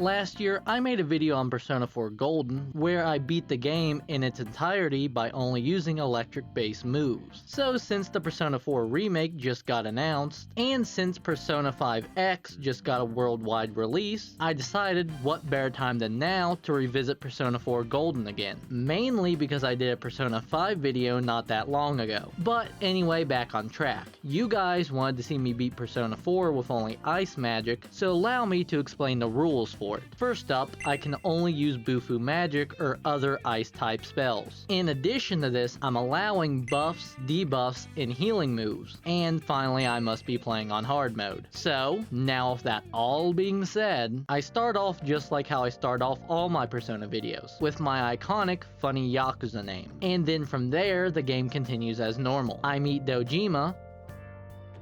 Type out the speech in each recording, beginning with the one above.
Last year, I made a video on Persona 4 Golden where I beat the game in its entirety by only using electric-based moves. So since the Persona 4 Remake just got announced, and since Persona 5X just got a worldwide release, I decided what better time than now to revisit Persona 4 Golden again. Mainly because I did a Persona 5 video not that long ago. But anyway, back on track. You guys wanted to see me beat Persona 4 with only ice magic, so allow me to explain the rules for it. First up, I can only use Bufu magic or other ice type spells. In addition to this, I'm allowing buffs, debuffs, and healing moves. And finally, I must be playing on hard mode. So, now with that all being said, I start off just like how I start off all my Persona videos, with my iconic funny Yakuza name. And then from there, the game continues as normal. I meet Dojima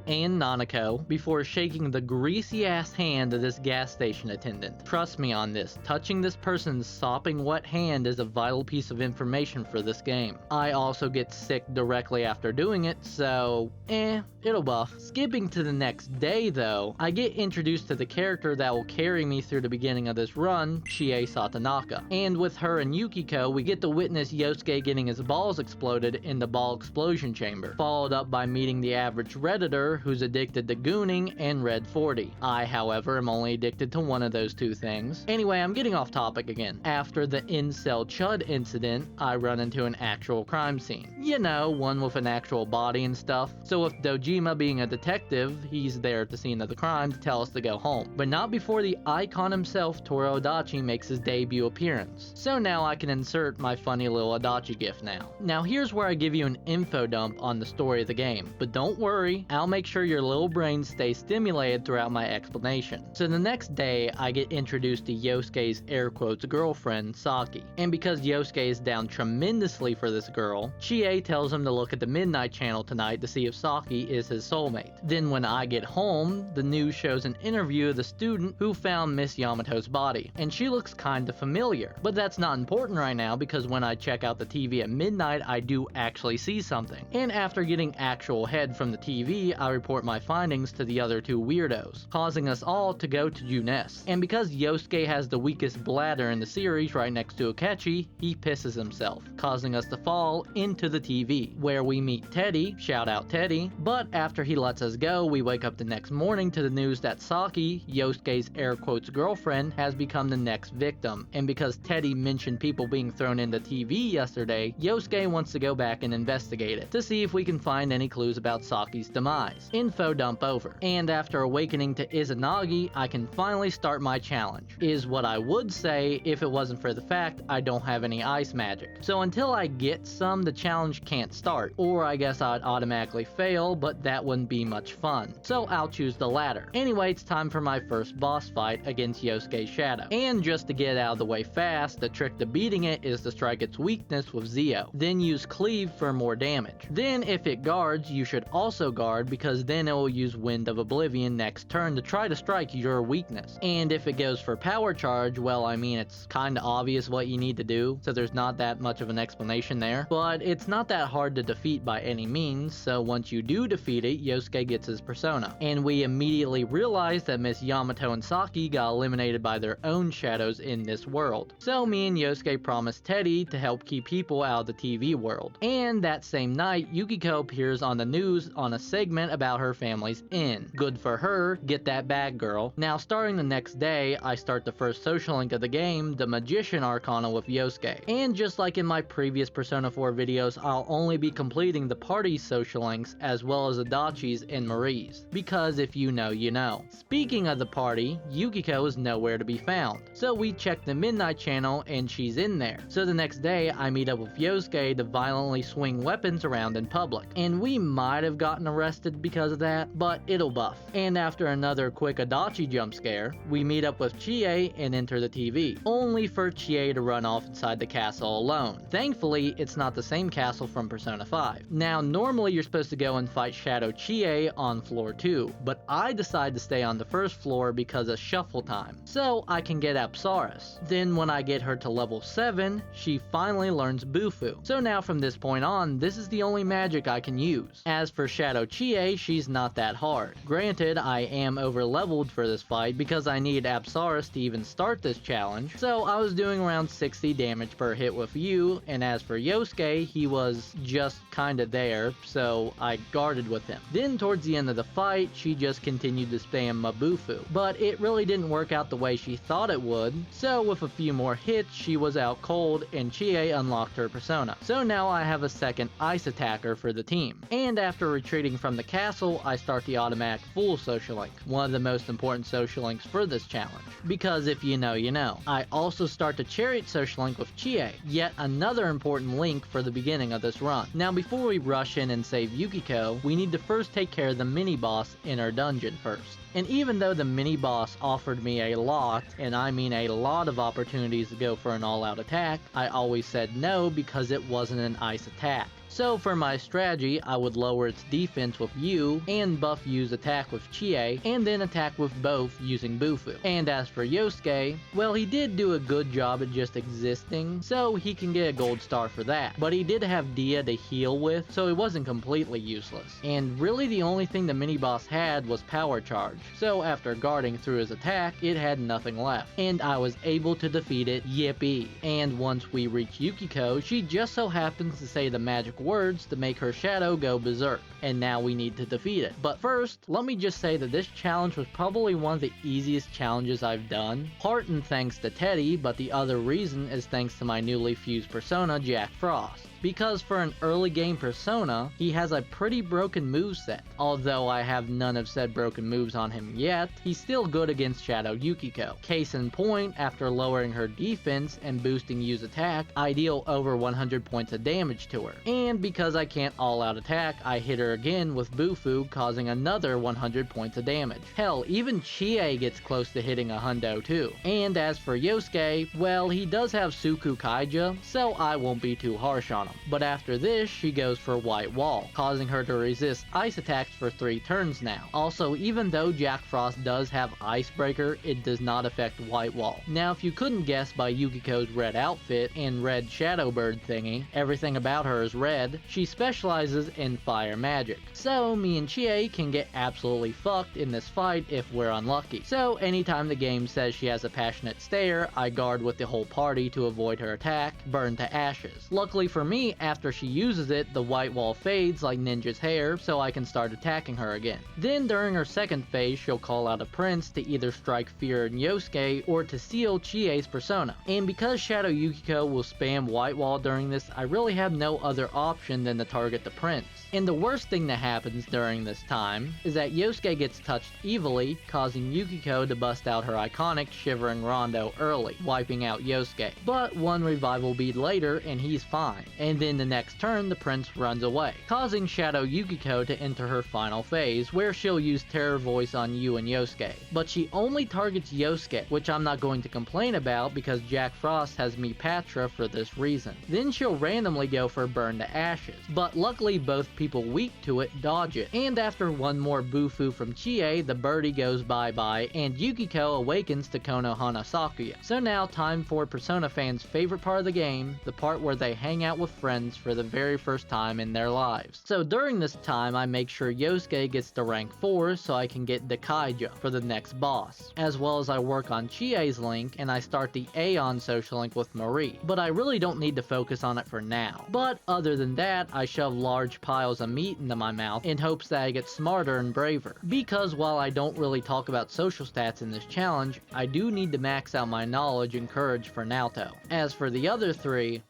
and Nanako before shaking the greasy ass hand of this gas station attendant. Trust me on this, touching this person's sopping wet hand is a vital piece of information for this game. I also get sick directly after doing it, so it'll buff. Skipping to the next day though, I get introduced to the character that will carry me through the beginning of this run, Chie Satonaka. And with her and Yukiko, we get to witness Yosuke getting his balls exploded in the ball explosion chamber, followed up by meeting the average redditor who's addicted to gooning and Red 40. I, however, am only addicted to one of those two things. Anyway, I'm getting off topic again. After the incel chud incident, I run into an actual crime scene. You know, one with an actual body and stuff. So with Dojima being a detective, he's there at the scene of the crime to tell us to go home. But not before the icon himself, Toru Adachi, makes his debut appearance. So now I can insert my funny little Adachi gif now. Now here's where I give you an info dump on the story of the game. But don't worry, I'll make sure your little brain stays stimulated throughout my explanation. So the next day, I get introduced to Yosuke's air quotes girlfriend, Saki. And because Yosuke is down tremendously for this girl, Chie tells him to look at the Midnight Channel tonight to see if Saki is his soulmate. Then when I get home, the news shows an interview of the student who found Miss Yamato's body. And she looks kinda familiar. But that's not important right now because when I check out the TV at midnight, I do actually see something. And after getting actual head from the TV, I report my findings to the other two weirdos, causing us all to go to Juness. And because Yosuke has the weakest bladder in the series right next to Akechi, he pisses himself, causing us to fall into the TV, where we meet Teddie, shout out Teddie, but after he lets us go, we wake up the next morning to the news that Saki, Yosuke's air quotes girlfriend, has become the next victim. And because Teddie mentioned people being thrown into TV yesterday, Yosuke wants to go back and investigate it, to see if we can find any clues about Saki's demise. Info dump over. And after awakening to Izanagi, I can finally start my challenge, is what I would say if it wasn't for the fact I don't have any ice magic. So until I get some, the challenge can't start. Or I guess I'd automatically fail, but that wouldn't be much fun. So I'll choose the latter. Anyway, it's time for my first boss fight against Yosuke's shadow. And just to get out of the way fast, the trick to beating it is to strike its weakness with Zio. Then use cleave for more damage. Then if it guards, you should also guard because then it will use Wind of Oblivion next turn to try to strike your weakness. And if it goes for power charge, well, I mean, it's kinda obvious what you need to do, so there's not that much of an explanation there. But it's not that hard to defeat by any means, so once you do defeat it, Yosuke gets his persona. And we immediately realize that Miss Yamato and Saki got eliminated by their own shadows in this world. So me and Yosuke promised Teddie to help keep people out of the TV world. And that same night, Yukiko appears on the news on a segment about her family's inn. Good for her, get that bag, girl. Now starting the next day, I start the first social link of the game, the Magician Arcana with Yosuke. And just like in my previous Persona 4 videos, I'll only be completing the party's social links as well as Adachi's and Marie's. Because if you know, you know. Speaking of the party, Yukiko is nowhere to be found. So we check the Midnight Channel and she's in there. So the next day, I meet up with Yosuke to violently swing weapons around in public. And we might have gotten arrested because of that, but it'll buff. And after another quick Adachi jump scare, we meet up with Chie and enter the TV, only for Chie to run off inside the castle alone. Thankfully, it's not the same castle from Persona 5. Now, normally you're supposed to go and fight Shadow Chie on floor 2, but I decide to stay on the first floor because of shuffle time, so I can get Apsaris. Then when I get her to level 7, she finally learns Bufu. So now from this point on, this is the only magic I can use. As for Shadow Chie, she's not that hard. Granted, I am over leveled for this fight because I need Apsaris to even start this challenge, so I was doing around 60 damage per hit with Yu, and as for Yosuke, he was just kinda there, so I guarded with him. Then towards the end of the fight, she just continued to spam Bufu, but it really didn't work out the way she thought it would, so with a few more hits, she was out cold and Chie unlocked her persona. So now I have a second ice attacker for the team. And after retreating from the castle, I start the automatic full social link, one of the most important social links for this challenge. Because if you know, you know. I also start the chariot social link with Chie, yet another important link for the beginning of this run. Now before we rush in and save Yukiko, we need to first take care of the mini-boss in our dungeon first. And even though the mini-boss offered me a lot, and I mean a lot of opportunities to go for an all-out attack, I always said no because it wasn't an ice attack. So for my strategy, I would lower its defense with Yu, and buff Yu's attack with Chie, and then attack with both using Bufu. And as for Yosuke, well, he did do a good job at just existing, so he can get a gold star for that. But he did have Dia to heal with, so he wasn't completely useless. And really the only thing the mini-boss had was power charge, so after guarding through his attack, it had nothing left. And I was able to defeat it, yippee. And once we reach Yukiko, she just so happens to say the magic words to make her shadow go berserk, and now we need to defeat it. But first, let me just say that this challenge was probably one of the easiest challenges I've done, part in thanks to Teddie, but the other reason is thanks to my newly fused persona, Jack Frost. Because for an early game persona, he has a pretty broken moveset. Although I have none of said broken moves on him yet, he's still good against Shadow Yukiko. Case in point, after lowering her defense and boosting Yu's attack, I deal over 100 points of damage to her. And because I can't all-out attack, I hit her again with Bufu, causing another 100 points of damage. Hell, even Chie gets close to hitting a hundo too. And as for Yosuke, well, he does have Suku Kaija, so I won't be too harsh on him. But after this, she goes for White Wall, causing her to resist ice attacks for 3 turns now. Also, even though Jack Frost does have Icebreaker, it does not affect White Wall. Now, if you couldn't guess by Yukiko's red outfit and red shadow bird thingy, everything about her is red, she specializes in fire magic. So, me and Chie can get absolutely fucked in this fight if we're unlucky. So, anytime the game says she has a passionate stare, I guard with the whole party to avoid her attack, burn to ashes. Luckily for me, after she uses it, the white wall fades like Ninja's hair, so I can start attacking her again. Then during her second phase, she'll call out a prince to either strike fear in Yosuke or to seal Chie's persona. And because Shadow Yukiko will spam white wall during this, I really have no other option than to target the prince. And the worst thing that happens during this time is that Yosuke gets touched evilly, causing Yukiko to bust out her iconic Shivering Rondo early, wiping out Yosuke. But one revival bead later and he's fine. And then the next turn, the prince runs away, causing Shadow Yukiko to enter her final phase, where she'll use Terror Voice on Yu and Yosuke. But she only targets Yosuke, which I'm not going to complain about because Jack Frost has me Patra for this reason. Then she'll randomly go for Burn to Ashes, but luckily both people weak to it dodge it. And after one more Bufu from Chie, the birdie goes bye-bye, and Yukiko awakens to Konohana Sakuya. So now time for Persona fans' favorite part of the game, the part where they hang out with friends for the very first time in their lives. So during this time, I make sure Yosuke gets to rank 4 so I can get Dakaija for the next boss, as well as I work on Chie's link and I start the Aeon social link with Marie, but I really don't need to focus on it for now. But other than that, I shove large piles of meat into my mouth in hopes that I get smarter and braver, because while I don't really talk about social stats in this challenge, I do need to max out my knowledge and courage for Naoto. As for the other 3,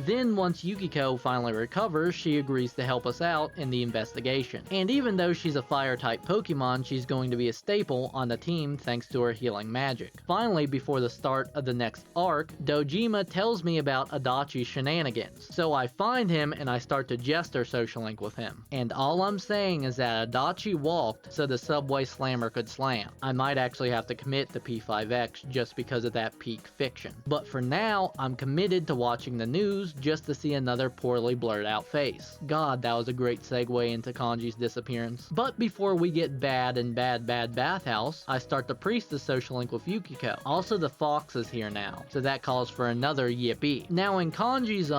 then once Yukiko finally recovers, she agrees to help us out in the investigation. And even though she's a fire-type Pokemon, she's going to be a staple on the team thanks to her healing magic. Finally, before the start of the next arc, Dojima tells me about Adachi's shenanigans. So I find him and I start to jester social link with him. And all I'm saying is that Adachi walked so the subway slammer could slam. I might actually have to commit to P5X just because of that peak fiction. But for now, I'm committed to watching the news just to see another poorly blurred out face. God, that was a great segue into Kanji's disappearance. But before we get bad in bad bathhouse, I start the priestess social link with Yukiko. Also, the fox is here now, so that calls for another yippee. Now in Kanji's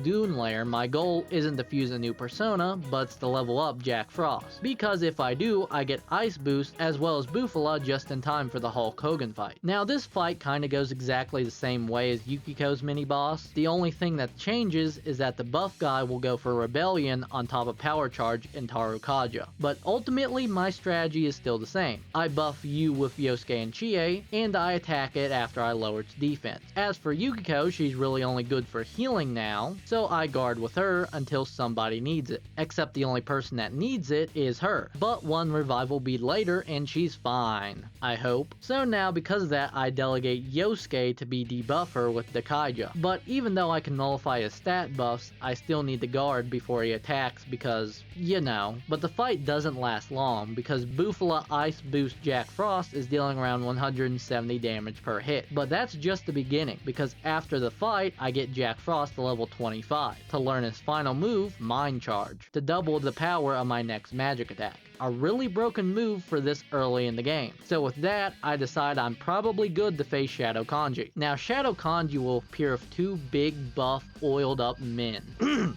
Dune lair, my goal isn't to fuse a new persona, but it's to level up Jack Frost. Because if I do, I get Ice Boost as well as Bufu just in time for the Hulk Hogan fight. Now this fight kinda goes exactly the same way as Yukiko's mini-boss. The only thing that changes is that the buff guy will go for Rebellion on top of Power Charge and Tarukaja. But ultimately my strategy is still the same. I buff you with Yosuke and Chie, and I attack it after I lower its defense. As for Yukiko, she's really only good for healing now, so I guard with her until somebody needs it. Except the only person that needs it is her. But one revival bead later and she's fine, I hope. So now because of that I delegate Yosuke to be debuffer with Dakaija. But even though I can nullify his stat buffs, I still need to guard before he attacks because, you know. But the fight doesn't last long because Bufu Ice Boost Jack Frost is dealing around 170 damage per hit. But that's just the beginning because after the fight I get Jack Frost to level 25 to learn his final move, Mind Charge, to double the power of my next magic attack. A really broken move for this early in the game. So with that, I decide I'm probably good to face Shadow Kanji. Now Shadow Kanji will appear with two big buff oiled up men.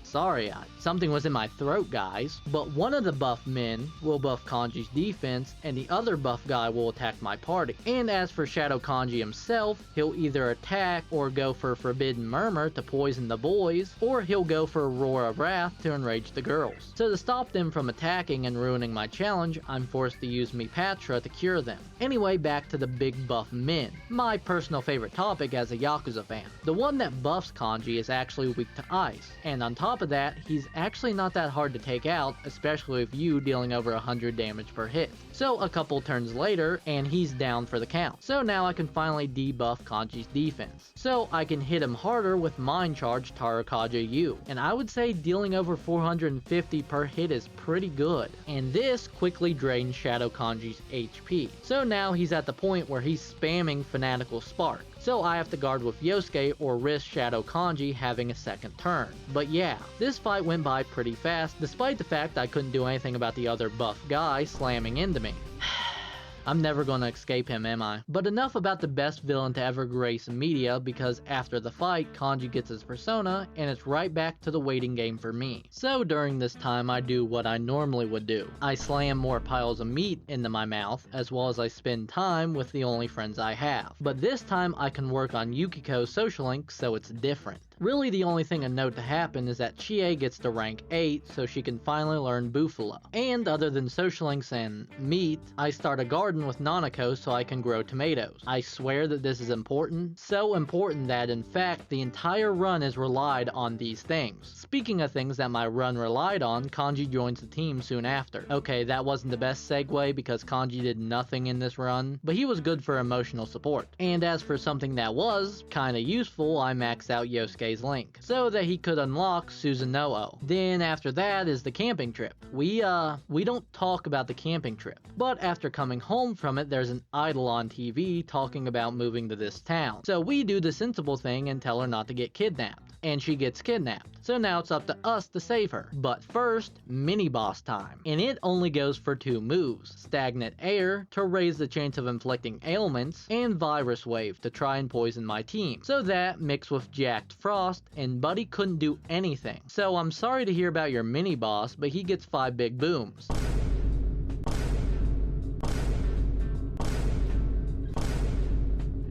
Sorry, something was in my throat, guys. But one of the buff men will buff Kanji's defense, and the other buff guy will attack my party. And as for Shadow Kanji himself, he'll either attack or go for Forbidden Murmur to poison the boys, or he'll go for Roar of Wrath to enrage the girls. So to stop them from attacking and ruining my challenge, I'm forced to use Mipatra to cure them. Anyway, back to the big buff men. My personal favorite topic as a Yakuza fan. The one that buffs Kanji is actually weak to ice. And on top of that, he's actually not that hard to take out, especially with you dealing over 100 damage per hit. So a couple turns later, and he's down for the count. So now I can finally debuff Kanji's defense. So I can hit him harder with Mind Charge Tarukaja U. And I would say dealing over 450 per hit is pretty good. And this quickly drains Shadow Kanji's HP. So now he's at the point where he's spamming Fanatical Spark. So I have to guard with Yosuke or risk Shadow Kanji having a second turn. But yeah, this fight went by pretty fast despite the fact I couldn't do anything about the other buff guy slamming into me. I'm never gonna escape him, am I? But enough about the best villain to ever grace media, because after the fight, Kanji gets his persona, and it's right back to the waiting game for me. So during this time, I do what I normally would do. I slam more piles of meat into my mouth, as well as I spend time with the only friends I have. But this time, I can work on Yukiko's social link, so it's different. Really, the only thing of note to happen is that Chie gets to rank 8 so she can finally learn Bufu. And other than social links and meat, I start a garden with Nanako so I can grow tomatoes. I swear that this is important, so important that in fact the entire run is relied on these things. Speaking of things that my run relied on, Kanji joins the team soon after. Okay, that wasn't the best segue because Kanji did nothing in this run, but he was good for emotional support. And as for something that was kinda useful, I maxed out Yosuke's link so that he could unlock Susanoo. Then after that is the camping trip. We don't talk about the camping trip, but after coming home from it, there's an idol on TV talking about moving to this town. So we do the sensible thing and tell her not to get kidnapped. And she gets kidnapped. So now it's up to us to save her. But first, mini boss time. And it only goes for 2 moves. Stagnant Air to raise the chance of inflicting ailments, and Virus Wave to try and poison my team. So that mixed with Jacked Frost, and Buddy couldn't do anything. So I'm sorry to hear about your mini boss, but he gets 5 big booms.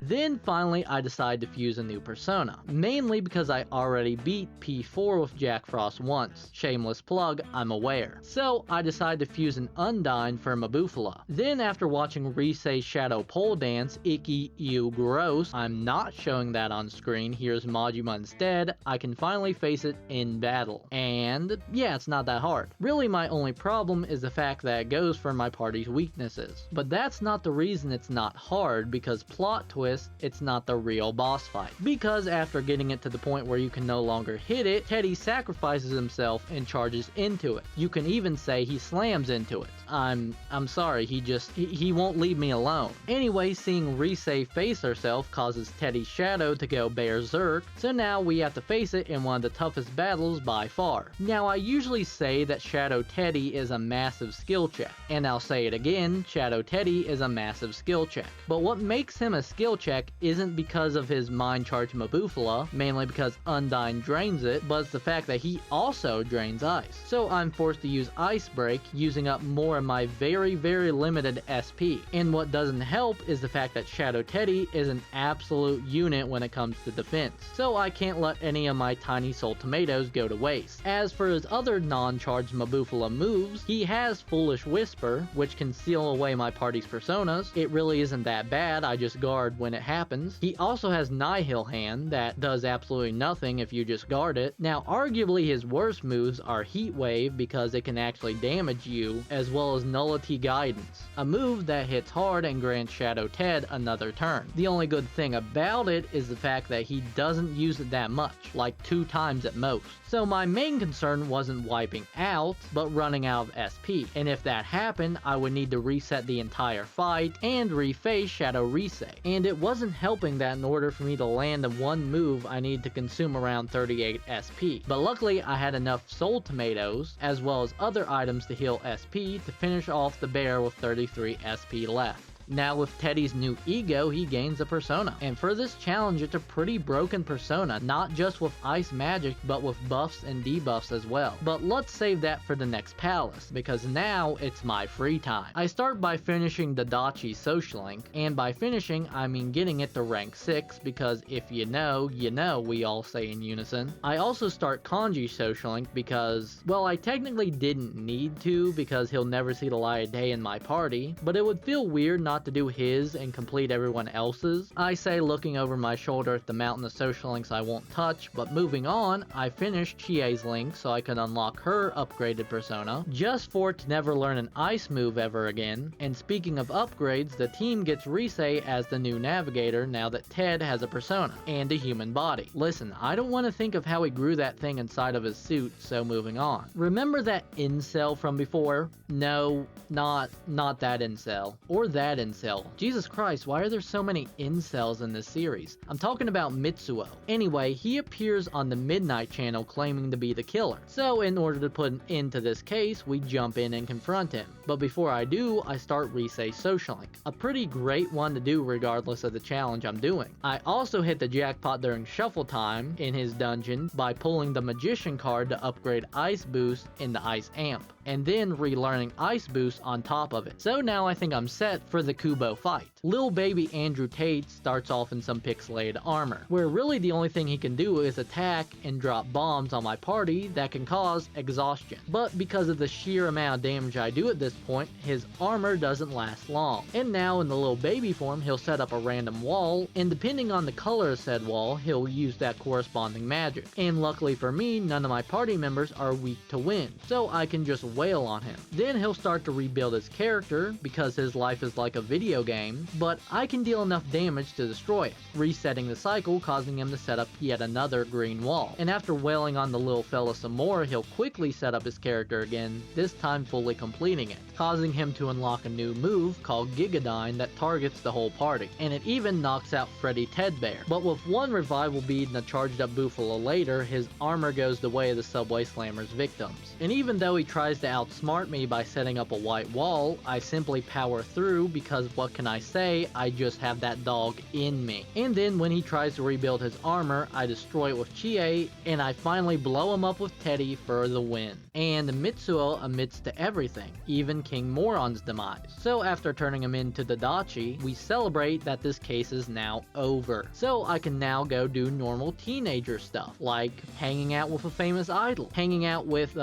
Then finally I decide to fuse a new persona, mainly because I already beat P4 with Jack Frost once. Shameless plug, I'm aware. So I decide to fuse an Undyne for Mabufula. Then after watching Risei's Shadow Pole Dance, Icky Ew Gross, I'm not showing that on screen, here's Majima instead, I can finally face it in battle. And yeah, it's not that hard. Really my only problem is the fact that it goes for my party's weaknesses. But that's not the reason it's not hard, because plot twist, it's not the real boss fight. Because after getting it to the point where you can no longer hit it, Teddie sacrifices himself and charges into it. You can even say he slams into it. I'm sorry, he won't leave me alone. Anyway, seeing Rise face herself causes Teddie's shadow to go berserk, so now we have to face it in one of the toughest battles by far. Now I usually say that Shadow Teddie is a massive skill check, and I'll say it again, Shadow Teddie is a massive skill check. But what makes him a skill check isn't because of his mind charge Mabufula, mainly because Undyne drains it, but it's the fact that he also drains ice. So I'm forced to use Ice Break, using up more of my very limited SP. And what doesn't help is the fact that Shadow Teddie is an absolute unit when it comes to defense, so I can't let any of my tiny soul tomatoes go to waste. As for his other non-charged Mabufula moves, he has Foolish Whisper, which can seal away my party's personas. It really isn't that bad, I just guard when it happens. He also has Nihil Hand that does absolutely nothing if you just guard it. Now arguably his worst moves are Heat Wave because it can actually damage you, as well as Nullity Guidance, a move that hits hard and grants Shadow Ted another turn. The only good thing about it is the fact that he doesn't use it that much, like 2 times at most. So my main concern wasn't wiping out, but running out of SP, and if that happened, I would need to reset the entire fight and reface Shadow Rise. And it wasn't helping that in order for me to land the one move I needed to consume around 38 SP. But luckily I had enough Soul Tomatoes, as well as other items to heal SP to finish off the bear with 33 SP left. Now with Teddie's new ego, he gains a persona, and for this challenge it's a pretty broken persona, not just with ice magic but with buffs and debuffs as well. But let's save that for the next palace, because now it's my free time. I start by finishing the Adachi social link, and by finishing I mean getting it to rank 6, because if you know, you know, we all say in unison. I also start Kanji social link because, well, I technically didn't need to because he'll never see the light of day in my party, but it would feel weird not to do his and complete everyone else's. I say looking over my shoulder at the mountain of social links I won't touch, but moving on, I finished Chie's link so I could unlock her upgraded persona, just for it to never learn an ice move ever again. And speaking of upgrades, the team gets Rise as the new navigator now that Ted has a persona and a human body. Listen, I don't want to think of how he grew that thing inside of his suit, so moving on. Remember that incel from before? No, not that incel, or that incel. Jesus Christ, why are there so many incels in this series? I'm talking about Mitsuo. Anyway, he appears on the Midnight Channel claiming to be the killer. So in order to put an end to this case, we jump in and confront him. But before I do, I start Rise social link. A pretty great one to do regardless of the challenge I'm doing. I also hit the jackpot during shuffle time in his dungeon by pulling the Magician card to upgrade Ice Boost in the Ice Amp, and then relearning Ice Boost on top of it. So now I think I'm set for the Kubo fight. Lil baby Andrew Tate starts off in some pixelated armor, where really the only thing he can do is attack and drop bombs on my party that can cause exhaustion. But because of the sheer amount of damage I do at this point, his armor doesn't last long. And now in the little baby form, he'll set up a random wall, and depending on the color of said wall, he'll use that corresponding magic. And luckily for me, none of my party members are weak to wind, so I can just wail on him. Then he'll start to rebuild his character, because his life is like a video game, but I can deal enough damage to destroy it, resetting the cycle, causing him to set up yet another green wall. And after wailing on the little fella some more, he'll quickly set up his character again, this time fully completing it, causing him to unlock a new move called Gigadyne that targets the whole party, and it even knocks out Freddy Tedbear. But with one revival bead and a charged up Buffalo later, his armor goes the way of the Subway Slammer's victims. And even though he tries to outsmart me by setting up a white wall, I simply power through because what can I say, I just have that dog in me. And then when he tries to rebuild his armor, I destroy it with Chie, and I finally blow him up with Teddie for the win. And Mitsuo admits to everything, even King Moron's demise. So after turning him into the Adachi, we celebrate that this case is now over. So I can now go do normal teenager stuff, like hanging out with a famous idol, hanging out with,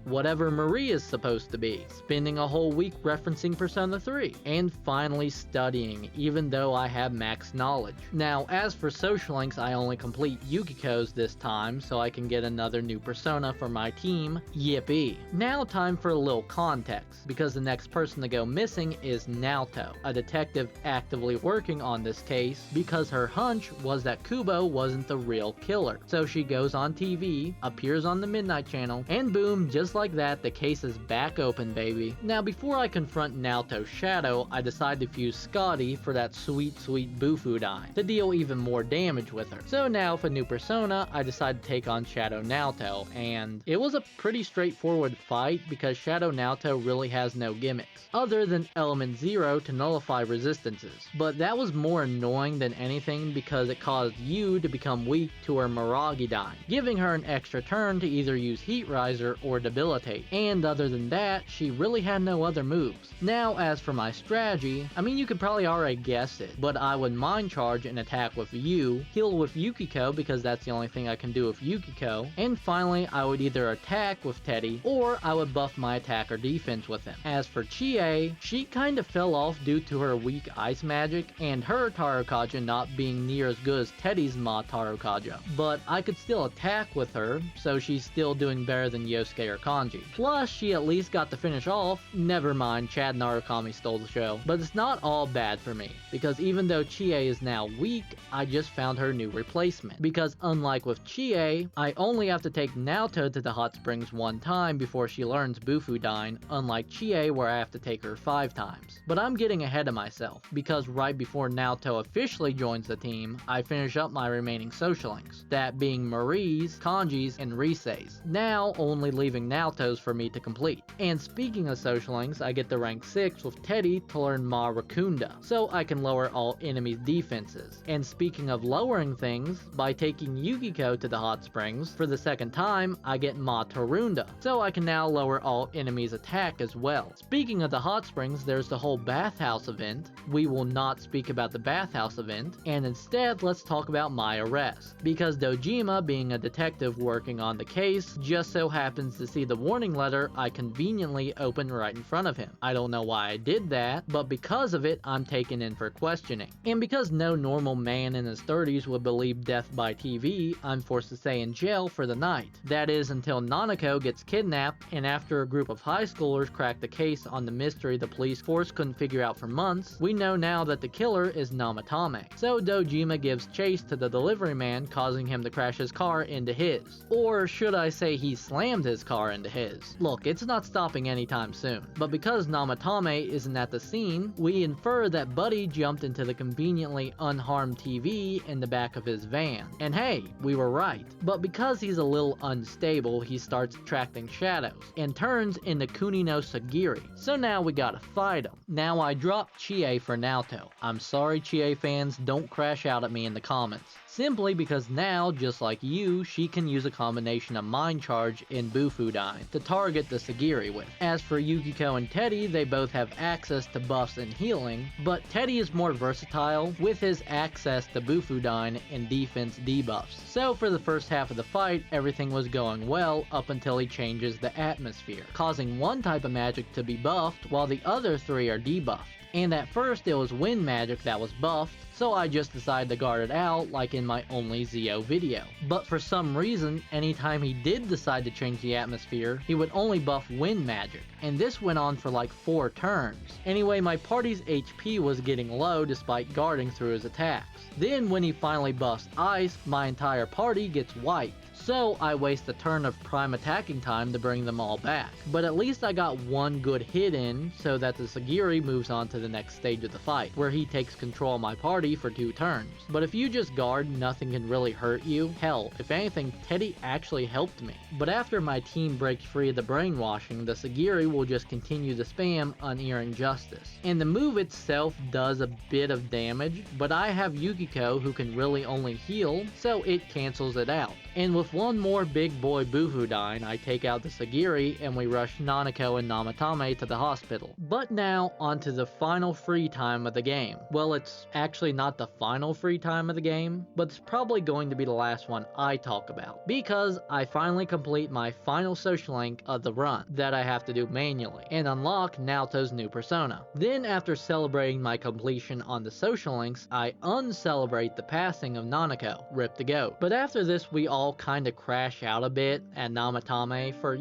whatever Marie is supposed to be, spending a whole week referencing Persona 3, and finally studying, even though I have max knowledge. Now, as for social links, I only complete Yukiko's this time, so I can get another new persona for my team. Yippee. Now time for a little context, because the next person to go missing is Naoto, a detective actively working on this case, because her hunch was that Kubo wasn't the real killer. So she goes on TV, appears on the Midnight Channel, and boom, just just like that, the case is back open, baby. Now before I confront Naoto's shadow, I decide to fuse Scotty for that sweet Bufu dye to deal even more damage with her. So now with a new persona, I decide to take on Shadow Naoto, and it was a pretty straightforward fight because Shadow Naoto really has no gimmicks, other than Element Zero to nullify resistances. But that was more annoying than anything because it caused Yu to become weak to her Miragi dye, giving her an extra turn to either use Heat Riser or Debilitate, and other than that, she really had no other moves. Now as for my strategy, I mean you could probably already guess it, but I would Mind Charge and attack with Yu, heal with Yukiko because that's the only thing I can do with Yukiko, and finally I would either attack with Teddie or I would buff my attack or defense with him. As for Chie, she kinda fell off due to her weak ice magic and her Tarokaja not being near as good as Teddie's Ma Tarokaja, but I could still attack with her, so she's still doing better than Yosuke or Kanji. Plus, she at least got to finish off. Never mind, Chad Narukami stole the show. But it's not all bad for me, because even though Chie is now weak, I just found her new replacement. Because unlike with Chie, I only have to take Naoto to the hot springs one time before she learns Bufu Dine, unlike Chie where I have to take her 5 times. But I'm getting ahead of myself, because right before Naoto officially joins the team, I finish up my remaining social links, that being Marie's, Kanji's, and Risei's, now only leaving Naoto's for me to complete. And speaking of social links, I get to rank 6 with Teddie to learn Ma Rakunda, so I can lower all enemies' defenses. And speaking of lowering things, by taking Yukiko to the hot springs, for the second time, I get Ma Tarunda, so I can now lower all enemies' attack as well. Speaking of the hot springs, there's the whole bathhouse event. We will not speak about the bathhouse event, and instead let's talk about my arrest, because Dojima, being a detective working on the case, just so happens to see the warning letter I conveniently opened right in front of him. I don't know why I did that, but because of it, I'm taken in for questioning. And because no normal man in his 30s would believe death by TV, I'm forced to stay in jail for the night. That is until Nanako gets kidnapped, and after a group of high schoolers crack the case on the mystery the police force couldn't figure out for months, we know now that the killer is Namatame. So Dojima gives chase to the delivery man, causing him to crash his car into his. Or should I say he slammed his car into his. Look, it's not stopping anytime soon. But because Namatame isn't at the scene, we infer that Buddy jumped into the conveniently unharmed TV in the back of his van. And hey, we were right. But because he's a little unstable, he starts attracting shadows and turns into Kunino Sagiri. So now we gotta fight him. Now I dropped Chie for Naoto. I'm sorry Chie fans, don't crash out at me in the comments. Simply because now, just like you, she can use a combination of Mind Charge and Bufu Dine to target the Sagiri with. As for Yukiko and Teddie, they both have access to buffs and healing, but Teddie is more versatile with his access to Bufu Dine and defense debuffs. So for the first half of the fight, everything was going well up until he changes the atmosphere, causing one type of magic to be buffed while the other 3 are debuffed. And at first it was wind magic that was buffed, so I just decided to guard it out like in my only Zio video. But for some reason, anytime he did decide to change the atmosphere, he would only buff wind magic, and this went on for like 4 turns. Anyway, my party's HP was getting low despite guarding through his attacks. Then when he finally buffs ice, my entire party gets wiped. So I waste a turn of prime attacking time to bring them all back. But at least I got one good hit in, so that the Sagiri moves on to the next stage of the fight, where he takes control of my party for 2 turns. But if you just guard, nothing can really hurt you. Hell, if anything, Teddie actually helped me. But after my team breaks free of the brainwashing, the Sagiri will just continue to spam Unerring Justice. And the move itself does a bit of damage, but I have Yukiko who can really only heal, so it cancels it out. And with one more big boy Bufu Dine, I take out the Sagiri and we rush Nanako and Namatame to the hospital. But now, onto the final free time of the game. Well, it's actually not the final free time of the game, but it's probably going to be the last one I talk about, because I finally complete my final social link of the run that I have to do manually, and unlock Naoto's new persona. Then after celebrating my completion on the social links, I uncelebrate the passing of Nanako, rip the goat. But after this, we all all kinda crash out a bit at Namatame for,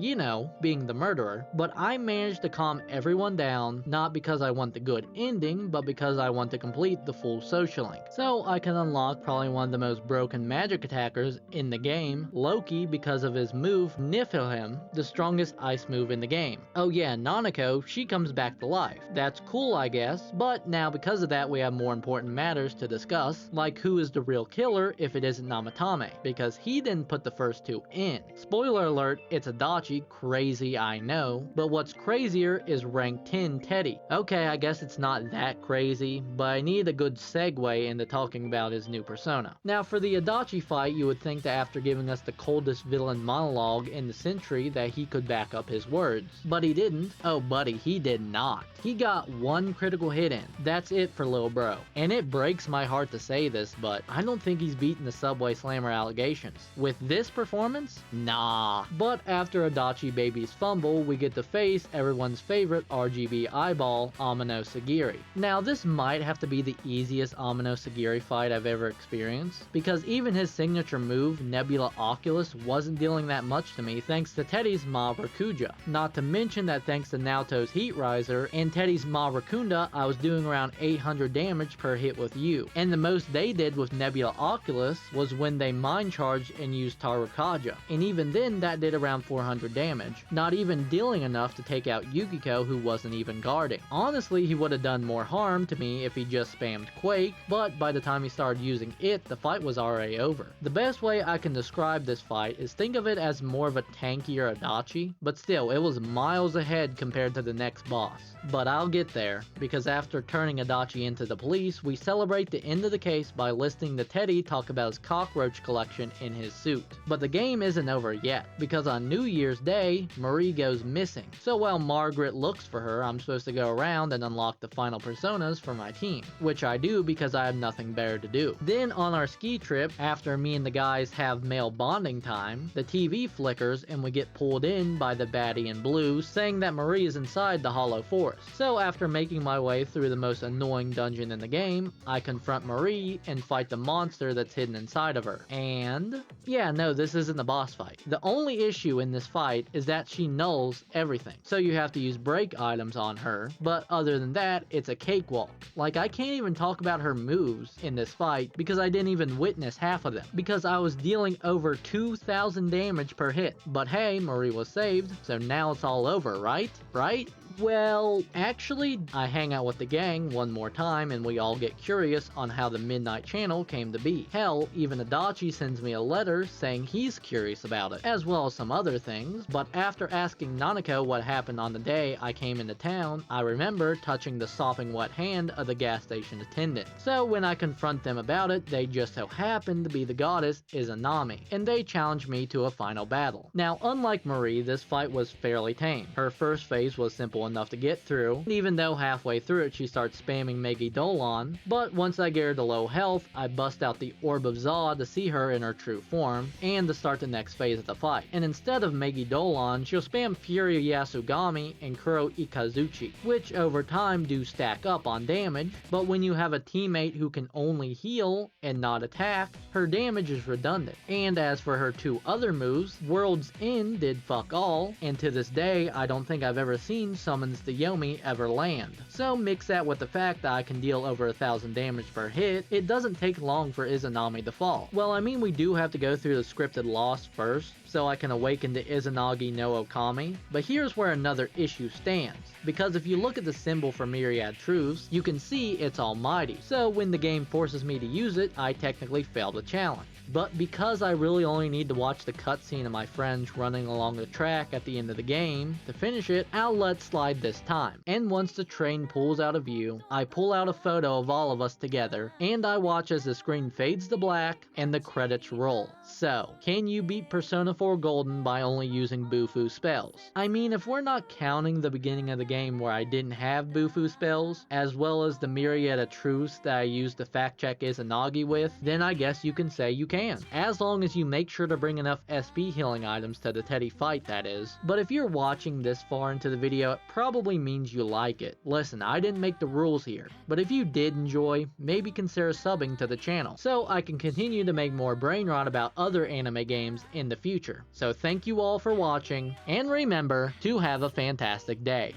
being the murderer, but I managed to calm everyone down, not because I want the good ending, but because I want to complete the full social link. So I can unlock probably one of the most broken magic attackers in the game, Loki, because of his move, Niflheim, the strongest ice move in the game. Oh yeah, Nanako, she comes back to life. That's cool, I guess, but now because of that we have more important matters to discuss, like who is the real killer if it isn't Namatame, because he didn't put the first two in. Spoiler alert, it's Adachi, crazy I know, but what's crazier is rank 10 Teddie. Okay, I guess it's not that crazy, but I need a good segue into talking about his new persona. Now for the Adachi fight, you would think that after giving us the coldest villain monologue in the century that he could back up his words, but he didn't. Oh buddy, he did not. He got one critical hit in. That's it for Lil Bro. And it breaks my heart to say this, but I don't think he's beaten the Subway Slammer allegations. With this performance? Nah. But after Adachi Baby's fumble, we get to face everyone's favorite RGB eyeball, Amino Sagiri. Now this might have to be the easiest Amino Sagiri fight I've ever experienced, because even his signature move, Nebula Oculus, wasn't dealing that much to me thanks to Teddie's Ma Rakuja. Not to mention that thanks to Naoto's Heat Riser and Teddie's Ma Rakunda, I was doing around 800 damage per hit with you. And the most they did with Nebula Oculus was when they mind charged and used Tarukaja, and even then that did around 400 damage, not even dealing enough to take out Yukiko, who wasn't even guarding. Honestly, he would have done more harm to me if he just spammed Quake, but by the time he started using it, the fight was already over. The best way I can describe this fight is think of it as more of a tankier Adachi, but still, it was miles ahead compared to the next boss. But I'll get there, because after turning Adachi into the police, we celebrate the end of the case by listening to Teddie talk about his cockroach collection in his suit. But the game isn't over yet, because on New Year's Day, Marie goes missing. So while Margaret looks for her, I'm supposed to go around and unlock the final personas for my team, which I do because I have nothing better to do. Then on our ski trip, after me and the guys have male bonding time, the TV flickers and we get pulled in by the baddie in blue saying that Marie is inside the Hollow Forest. So after making my way through the most annoying dungeon in the game, I confront Marie and fight the monster that's hidden inside of her. And yeah, no, this isn't a boss fight. The only issue in this fight is that she nulls everything. So you have to use break items on her, but other than that, it's a cakewalk. Like I can't even talk about her moves in this fight because I didn't even witness half of them, because I was dealing over 2,000 damage per hit. But hey, Marie was saved, so now it's all over, right? Right? Well, actually, I hang out with the gang one more time and we all get curious on how the Midnight Channel came to be. Hell, even Adachi sends me a letter saying he's curious about it, as well as some other things, but after asking Nanako what happened on the day I came into town, I remember touching the sopping wet hand of the gas station attendant. So when I confront them about it, they just so happen to be the goddess Izanami, and they challenge me to a final battle. Now, unlike Marie, this fight was fairly tame. Her first phase was simple enough to get through, even though halfway through it she starts spamming Megidolon, but once I get her to low health, I bust out the Orb of Za to see her in her true form, and to start the next phase of the fight. And instead of Megidolon, she'll spam Fury Yasugami and Kuro Ikazuchi, which over time do stack up on damage, but when you have a teammate who can only heal and not attack, her damage is redundant. And as for her two other moves, World's End did fuck all, and to this day I don't think I've ever seen Summons the Yomi ever land. So mix that with the fact that I can deal over 1,000 damage per hit, it doesn't take long for Izanami to fall. Well, I mean, we do have to go through the scripted loss first, so I can awaken the Izanagi no Okami, but here's where another issue stands. Because if you look at the symbol for Myriad Truths, you can see it's almighty, so when the game forces me to use it, I technically fail the challenge. But because I really only need to watch the cutscene of my friends running along the track at the end of the game to finish it, I'll let slide this time. And once the train pulls out of view, I pull out a photo of all of us together, and I watch as the screen fades to black and the credits roll. So, can you beat Persona 4 Golden by only using Bufu spells? I mean, if we're not counting the beginning of the game where I didn't have Bufu spells, as well as the myriad of truths that I used to fact check Izanagi with, then I guess you can say you can. As long as you make sure to bring enough SP healing items to the Teddie fight, that is. But if you're watching this far into the video, it probably means you like it. Listen, I didn't make the rules here, but if you did enjoy, maybe consider subbing to the channel, so I can continue to make more brain rot about other anime games in the future. So thank you all for watching, and remember to have a fantastic day.